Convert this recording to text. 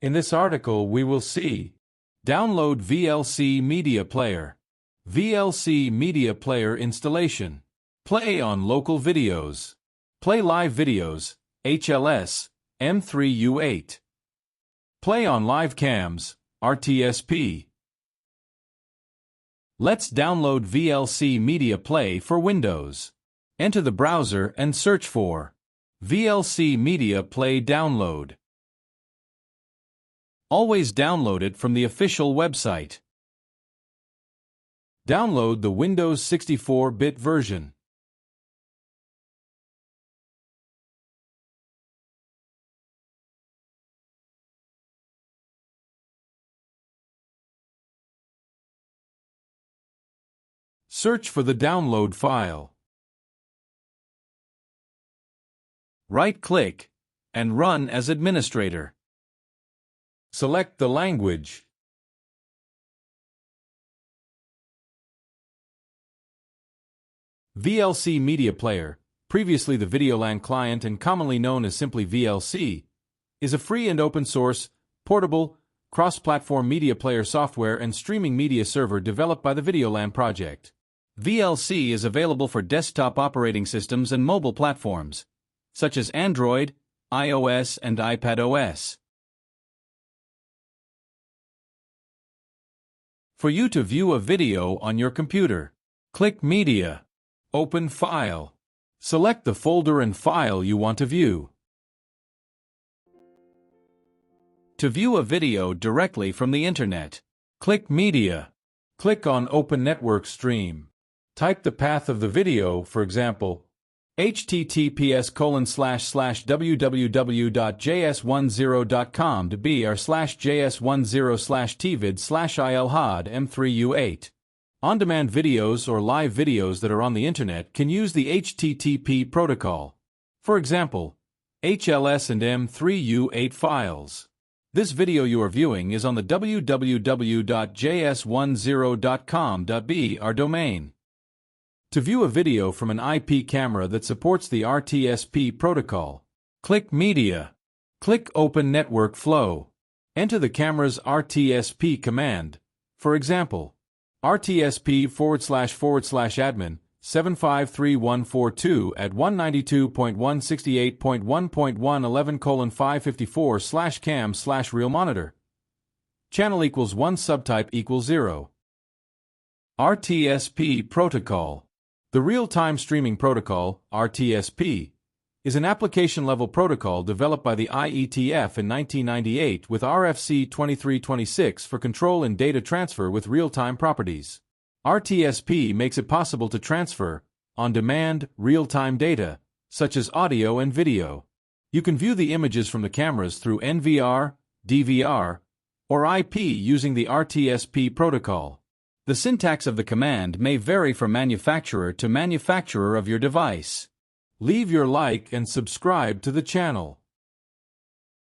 In this article we will see download VLC Media Player, VLC Media Player installation, play on local videos, play live videos, HLS, m3u8, play on live cams, RTSP. Let's download VLC Media Play for Windows. Enter the browser and search for VLC Media Play Download. Always download it from the official website. Download the Windows 64-bit version. Search for the download file. Right-click and run as administrator. Select the language. VLC Media Player, previously the Videolan client and commonly known as simply VLC, is a free and open-source, portable, cross-platform media player software and streaming media server developed by the Videolan project. VLC is available for desktop operating systems and mobile platforms, such as Android, iOS, and iPadOS. For you to view a video on your computer, click Media, open File. Select the folder and file you want to view. To view a video directly from the Internet, click Media. Click on Open Network Stream. Type the path of the video, for example, https://www.js10.com to br/js10/tvid/ilhad m3u8. On-demand videos or live videos that are on the Internet can use the HTTP protocol. For example, HLS and m3u8 files. This video you are viewing is on the www.js10.com.br domain. To view a video from an IP camera that supports the RTSP protocol, click Media. Click Open Network Flow. Enter the camera's RTSP command. For example, RTSP//admin 753142 at 192.168.1.111:554/cam/real monitor. Channel equals 1, subtype equals 0. RTSP protocol. The Real-Time Streaming Protocol, RTSP, is an application-level protocol developed by the IETF in 1998 with RFC 2326 for control and data transfer with real-time properties. RTSP makes it possible to transfer, on-demand, real-time data, such as audio and video. You can view the images from the cameras through NVR, DVR, or IP using the RTSP protocol. The syntax of the command may vary from manufacturer to manufacturer of your device. Leave your like and subscribe to the channel.